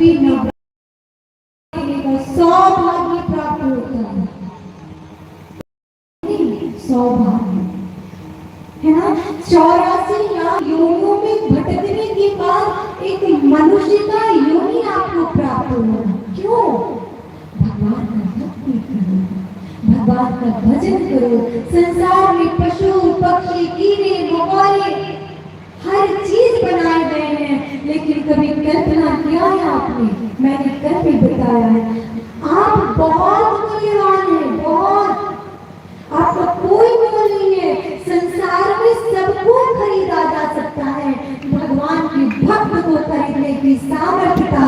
कभी सौभाग्य प्राप्त होता है, सौभाग्य है ना। 84 लाख योनियों में भटकने के बाद एक मनुष्य का योनि आपको प्राप्त हुआ। क्यों? भगवान का भक्ति करो, भगवान का भजन करो। संसार में पशु पक्षी कीड़े मकोड़े हर चीज बनाए गए हैं, लेकिन कभी कल्पना किया है आपने? मैंने कल भी बताया है, आप बहुत मूल्यवान हैं, बहुत। आपका कोई मोल नहीं है। संसार में सबको खरीदा जा सकता है, भगवान के भक्त को खरीदने की सामर्थ्यता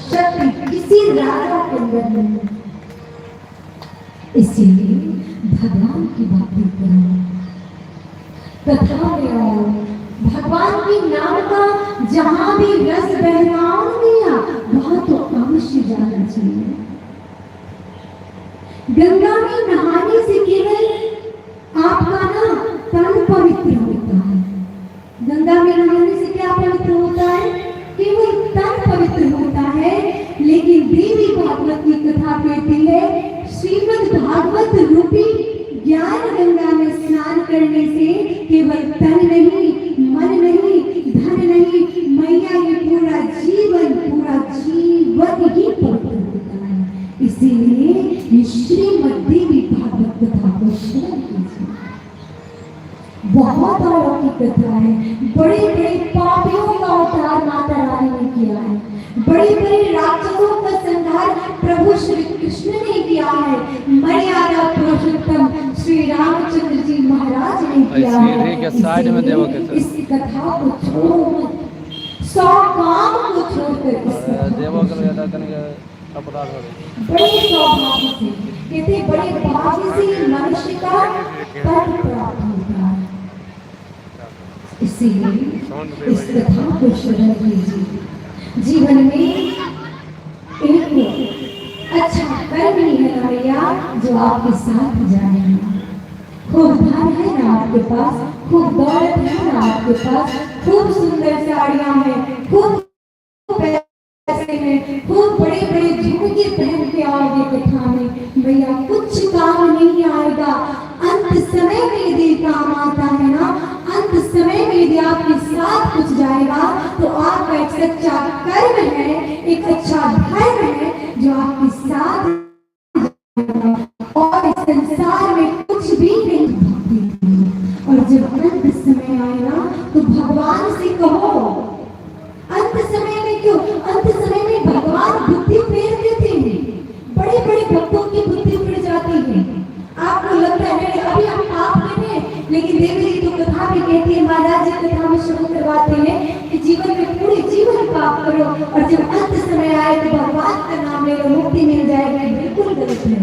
शक्ति किसी राजा के अंदर नहीं है। इसीलिए भगवान की भक्ति करो, कथा में आओ, भगवान के नाम का जहां भी रस बह रहा हो वहां तो अवश्य जाना चाहिए। गंगा में नहाने से केवल आपका ना तन पवित्र होता है। गंगा में नहाने से क्या पवित्र होता है? केवल तन पवित्र होता है। लेकिन देवी भागवत की कथा कहती है, श्रीमद् भागवत रूपी ज्ञान गंगा में स्नान करने से केवल तन नहीं, मन नहीं, धन नहीं, मैया ये पूरा जीवन ही पवित्र होता है। इसीलिए श्रीमद् देवी भागवत कथा को श्रवण कीजिए। बहुत अलौकिक कथा है। बड़े बड़े पापियों का उद्धार माता रानी ने किया है, बड़े बड़े राक्षसों का संहार प्रभु श्री कृष्ण ने किया है, मर्यादा पुरुषोत्तम श्री रामचंद्र जी महाराज ने किया है। इस कथा को छोड़ो मत, 100 काम को छोड़कर बड़े सौभाग्य से, कहते बड़े भाग्य से मनुष्य का पद प्राप्त होता है। इसीलिए इस कथा को श्रवण कीजिए। जीवन में एक अच्छा कर्म ही है ना भैया जो आपके साथ जाएगा। खूब धन है ना आपके पास, खूब दौलत है ना आपके पास, खूब सुंदर साड़ियां हैं, खूब पैसे हैं, खूब बड़े बड़े झुमके पहन के आओगे कथा में, भैया कुछ काम नहीं आएगा। अंत समय में यदि काम आता है ना, अंत समय में यदि आपके साथ कुछ जाएगा तो आपका एक सच्चा कर्म है, एक अच्छा धर्म है जो आपके साथ जाएगा और संसार में कुछ भी नहीं भागेगा। और जब अंत समय आएगा तो भगवान से कहो, अंत समय में क्यों? अंत समय में भगवान बुद्धि फेर देते हैं, बड़े बड़े भक्तों की बुद्धि फिर जाती है। आपको लगता है अभी हम पाप में हैं, लेकिन देवी जी तो कथा भी कहती है, महाराज जी कथा में शुरू करवाते हैं कि जीवन में पूरे जीवन पाप करो और जब अंत समय आए तो भगवान का नाम ले लो, मुक्ति मिल जाएगी। बिल्कुल गलत है।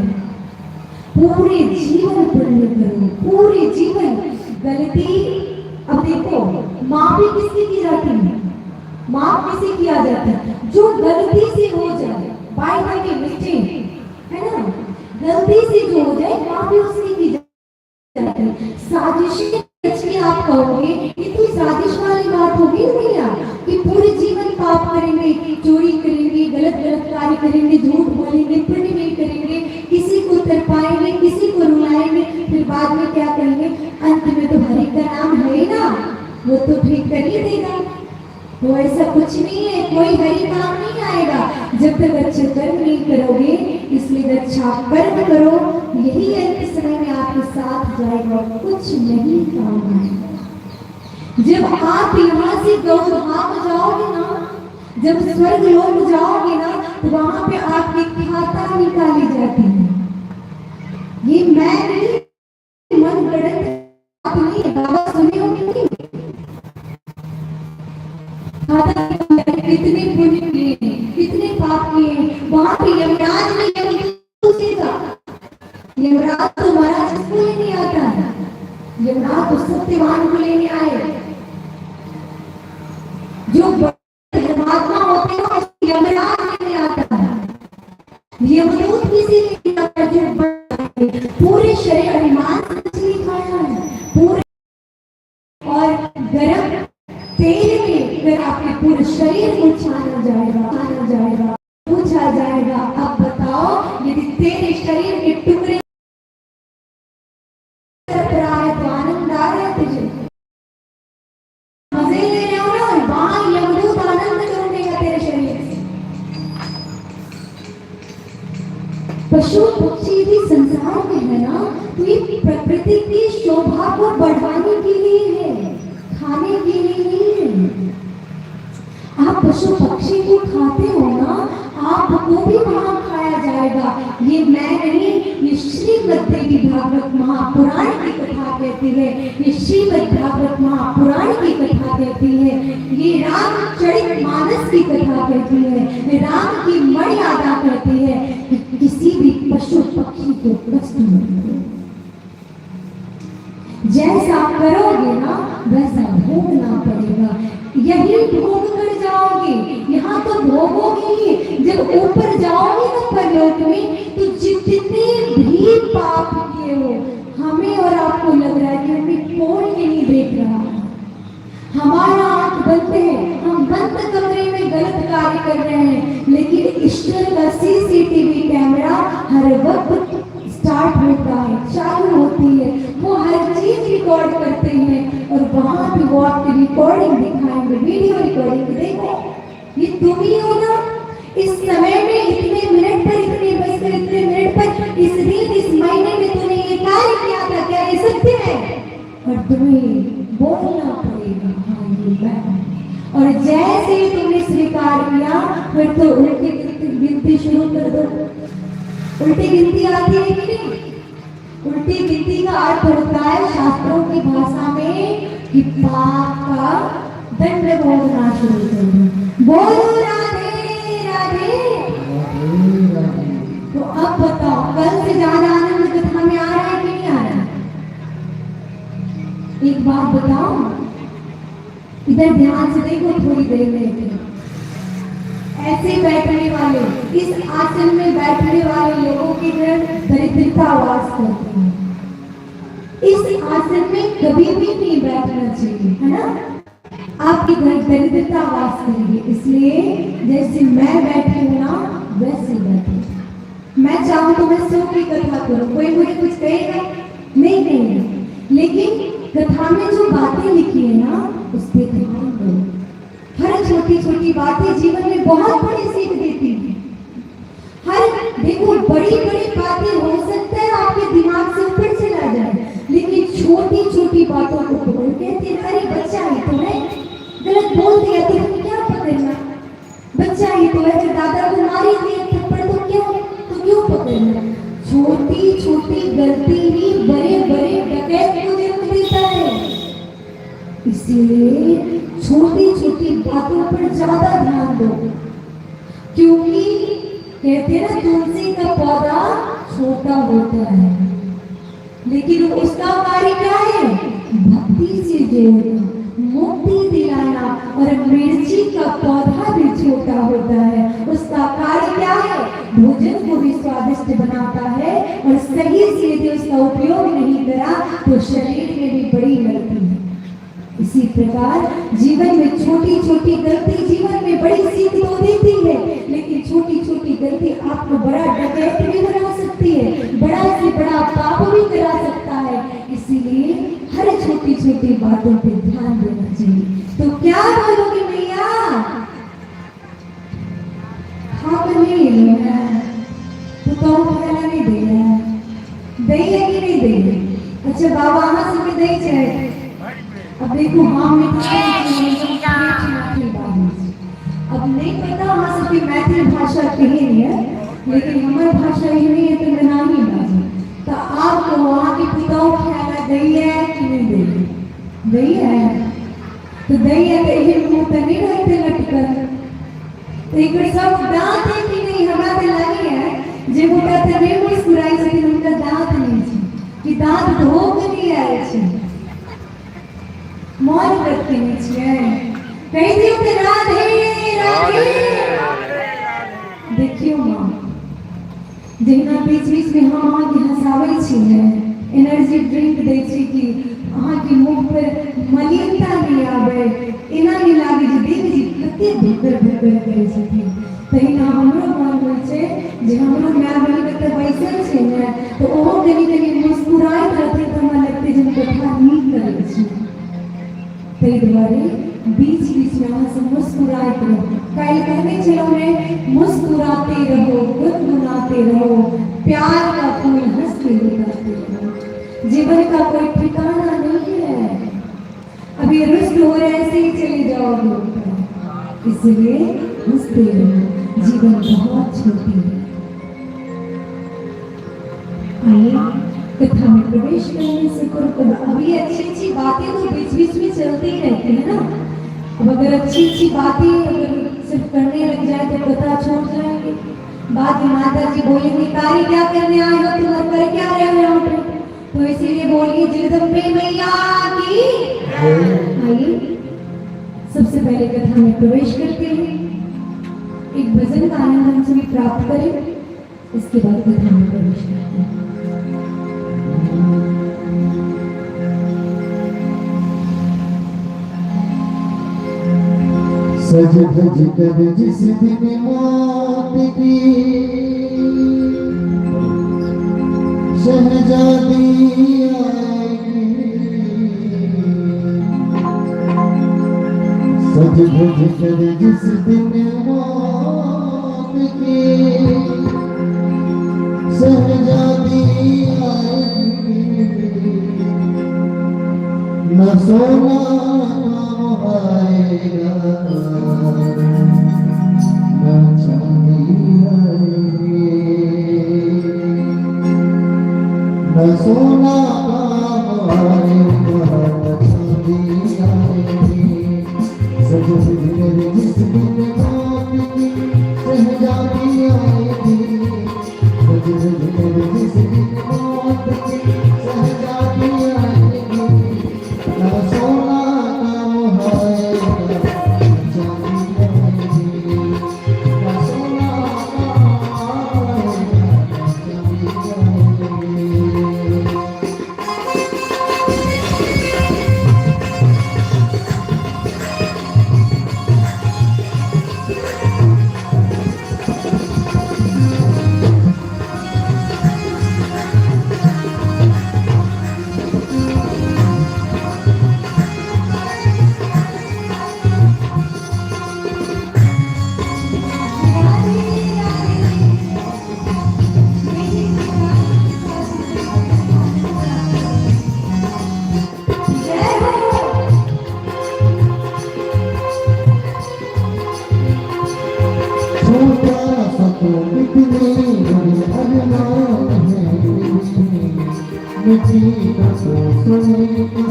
पूरे जीवन पुण्य करो, पूरे जीवन। गलती अब देखो माफी किसकी की जाती है? माफ किसे किया जाता है? जो गलती से हो जाए, बाय द वे मिस्टेक है ना, गलती से जो हो जाए माफी उसकी की जाती है। साजिश की आप कहोगे ये तो साजिश वाली बात होगी भैया कि पूरे जीवन पाप करेंगे, चोरी करेंगे, गलत कार्य करेंगे, झूठ बोलेंगे, पुण्य नहीं करेंगे, किसी को तरपाएंगे, किसी को रुलाएंगे, फिर बाद में क्या करेंगे? अंत में तो हरि का नाम है ही ना, वो तो ठीक कर ही देगा। तो ऐसा कुछ नहीं है, कोई हरि नाम नहीं आएगा जब तक अच्छे कर्म नहीं करोगे। इसलिए अच्छा कर्म करो, यही अंत समय में आपके साथ जाएगा, कुछ नहीं काम आएगा। जब आप यहाँ से गौधाम जाओगे ना, जब स्वर्ग लोक जाओगे ना, तो वहां पे आपकी खाता निकाली जाती है। ये मैं नहीं, मन गढ़ंत बात नहीं है, दावा सुने होंगे नहीं? कितने पुण्य किए, कितने पाप किए, वहां पे यमराज ने पूछेगा। यमराज तो महाराज को लेने आता है, यमराज तो सत्यवान को लेने आए। जो धर्मात्मा होते हैं उसको यमराज लेने आता है, यमदूत किसी लेने आता है जो पूरे शरीर अभिमान से खाया है, पूरे और गर्म तेल में अगर आपके पूरे शरीर को छाना जाएगा पशु पक्षी यदि संसार में है ना, तो ये प्रकृति की शोभा को बढ़ाने के लिए है, खाने के लिए नहीं है। आप पशु पक्षी को खाते हो ना, आपको भी वहां खाया जाएगा। ये मैं नहीं, ये श्रीमद् देवी भागवत महापुराण की कथा कहती है, ये श्रीमद् भागवत महापुराण की कथा कहती है, ये रामचरित मानस की कथा कहती है, ये राम की मर्यादा कहती है कि किसी भी पशु पक्षी को कष्ट मत दो। जैसा करोगे ना वैसा भोगना पड़ेगा। यही भोग कर जाओगे, यहाँ तो भोगोगे ही। जब ऊपर जाओगे ना परलोक में, तो जितने भी पाप किए हो, हमें और आपको लग रहा है कि हमें कोई नहीं देख रहा, हमारा आंख बंद है, हम बंद कमरे में गलत कार्य कर रहे हैं, लेकिन ईश्वर का सीसीटीवी कैमरा हर वक्त स्टार्ट होता है, चालू होती है, वो हर चीज रिकॉर्ड करते हैं और वहां भी वो आपकी रिकॉर्डिंग दिखाएंगे, वीडियो रिकॉर्डिंग। देखो ये तुम ही हो ना, इस समय में इतने मिनट पर, इतने बजकर इतने मिनट पर, इस दिन इस महीने में तूने ये कार्य किया था, क्या ये सत्य है? और तुम्हें बोलना पड़ेगा हाँ ये मैं। और जैसे ही तुमने स्वीकार किया, फिर तो उल्टी गिनती शुरू कर दो। उल्टी गिनती आती है कि नहीं? उल्टी गिनती का अर्थ होता है शास्त्रों की भाषा में कि पाप का दंड भोगना शुरू कर दो। बोलो राधे राधे। तो अब बताओ, कल से ज्यादा आनंद कथा में आ रहा है कि नहीं आ रहा? एक बात बताओ, इधर ध्यान से देखो थोड़ी देर में। ऐसे बैठने वाले, इस आसन में बैठने वाले लोगों की दरिद्रता वास करती है। इस आसन में कभी भी नहीं बैठना चाहिए, है ना? आपकी दरिद्रता वास करेगी। इसलिए जैसे मैं बैठी हूँ ना, वैसे बैठो। मैं चाहूँ तो मैं सुख की कथा करूँ, कोई मुझे कुछ कहेगा नहीं कहेगा, लेकिन कथा में जो बातें लिखी है ना, उस पर ध्यान दो। हर छोटी छोटी बातें जीवन में बहुत बड़ी सीख देती हैं। हर देखो, बड़ी बड़ी बातें हो सकता है आपके दिमाग से ऊपर चला जाए, लेकिन छोटी छोटी बातों को पकड़ कहते हैं, अरे बच्चा ही तो है, गलत बोल दिया तो क्या पकड़ना, बच्चा ही तो है, दादा को मारी दिया थप्पड़ तो क्यों पकड़ना। छोटी छोटी गलती ही बड़े बड़े डकैत को जन्म देता है। इसलिए छोटी छोटी बातों पर ज्यादा ध्यान दो, क्योंकि कहते हैं ना, तुलसी का पौधा छोटा होता है, लेकिन उसका कार्य क्या है? भक्ति से जोड़ना, मुक्ति दिलाना। और मिर्ची का पौधा भी छोटा होता है, उसका कार्य क्या है? भोजन को भी स्वादिष्ट बनाता है, और सही से यदि उसका उपयोग नहीं करा तो शरीर में भी बड़ी लगती है। इसी प्रकार जीवन में छोटी छोटी गलती जीवन में बड़ी सीख तो देती है, लेकिन छोटी छोटी गलती आपको बड़ा डकैत भी बना सकती है, बड़ा से बड़ा पाप भी करा सकता है। इसीलिए हर छोटी छोटी बातों पे ध्यान देना चाहिए। तो क्या बोलोगे भैया? हाँ तो नहीं है तो कहना नहीं दे रहा है, दही है कि नहीं दे रही? अच्छा बाबा हाँ से दही चाहे। अब देखो हाँ अब नहीं पता हाँ सबकी मैथिली भाषा कही नहीं है, लेकिन हमारी भाषा ही नहीं है तो मैं ना ही बाजी। तो आपको वहाँ की पिताओं ख्याल दही है कि नहीं दही? दही है तो दही है तो ये मुँह तो नहीं रहते लटकर, तो एक सब दांत है कि नहीं? हमारा तो लगी है जे बोला तो नहीं मुस्कुराई से उनका दांत नहीं है कि दांत धोक नहीं आए छे, मौन रखते नीचे कही दियो कि राधे राधे। देखियो माँ जहिना बीच बीच में हम अहाँ के हंसाबै छी है, एनर्जी ड्रिंक दै छी कि अहाँ के मुंह पर मलिनता नहीं आवे, एना नहीं लागे जे देख जी कते भुकर भुकर करे छथिन। तहिना हमरो मन होइ छै जे हमरो माय बहिन कते बैसल छै ने, तो ओहो कनी कनी मुस्कुराइत रहथिन तऽ हमरा लगतै जे कथा नीक करै छी। ताहि दुआरे बीच बीच में वहां से मुस्कुराते रहो। कल कहने चलो में मुस्कुराते रहो, गुनगुनाते रहो, प्यार का फूल हंसते उड़ाते रहो। जीवन का कोई ठिकाना नहीं है, अभी रुष्ट हो रहे ऐसे ही चले जाओगे ऊपर, इसलिए हंसते रहो, जीवन बहुत छोटी है। आइए कथा में प्रवेश करने से पूर्व अभी अच्छी अच्छी बातें तो बीच बीच में चलती ही रहती है ना। अब अगर अच्छी अच्छी बातें अगर सिर्फ करने लग जाए तो कथा छोड़ जाएंगे। बाद में माता जी बोलेंगे कार्य क्या करने आए हो तुम और कर क्या रहे हो यहाँ पे, तो इसीलिए बोलिए जगदम्बे मैया की। आइए सबसे पहले कथा में प्रवेश करते हैं, एक भजन का आनंद हम सभी प्राप्त करें, इसके बाद कथा में प्रवेश करते हैं। सज धज कर जिस दिन मौत की शहजादी आएगी, सज धज कर जिस दिन मौत की शहजादी आएगी, न सोना आएगा न चांदी आएगी, न सोना आएगा न चांदी आएगी। सज धज कर जिस दिन मौत की शहजादी आएगी, सज धज कर जिस दिन मौत की शहजादी आएगी, न सोना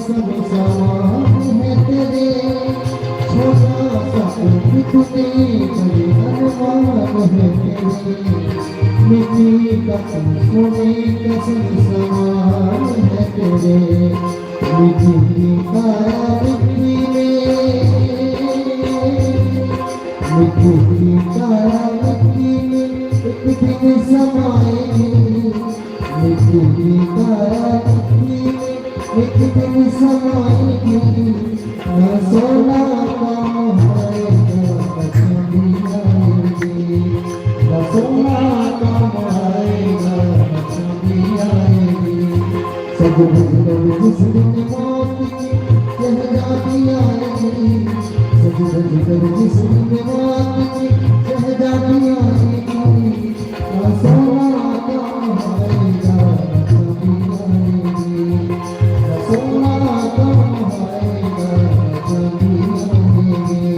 सब समान है तेरे, छोटा सा कितने बड़े अरमान है तेरे, मिट्टी का सोने का सब समान है तेरे, मिट्टी का मिट्टी में, मिट्टी का मिट्टी में एक दिन समाएगी, मिट्टी का एक दिन समाएगी, न सोना काम आएगा न चांदी आएगी, न सोना काम आएगा न चांदी आएगी। सज धज कर जिस दिन मौत की शहजादी आएगी, सज धज कर जिस दिन मौत की शहजादी आएगी, न सोना काम आएगा न चांदी आएगी, सोना कम आएगा चांदी आएगी।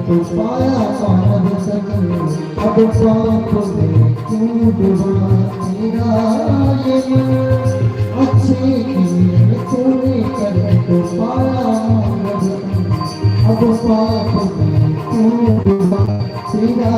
तो पाया पाद सकल, अब पाप में क्यों डूबा तेरा ये मन, अच्छे किए तूने कर तो पाया अब पाप में क्यों डूबा तेरा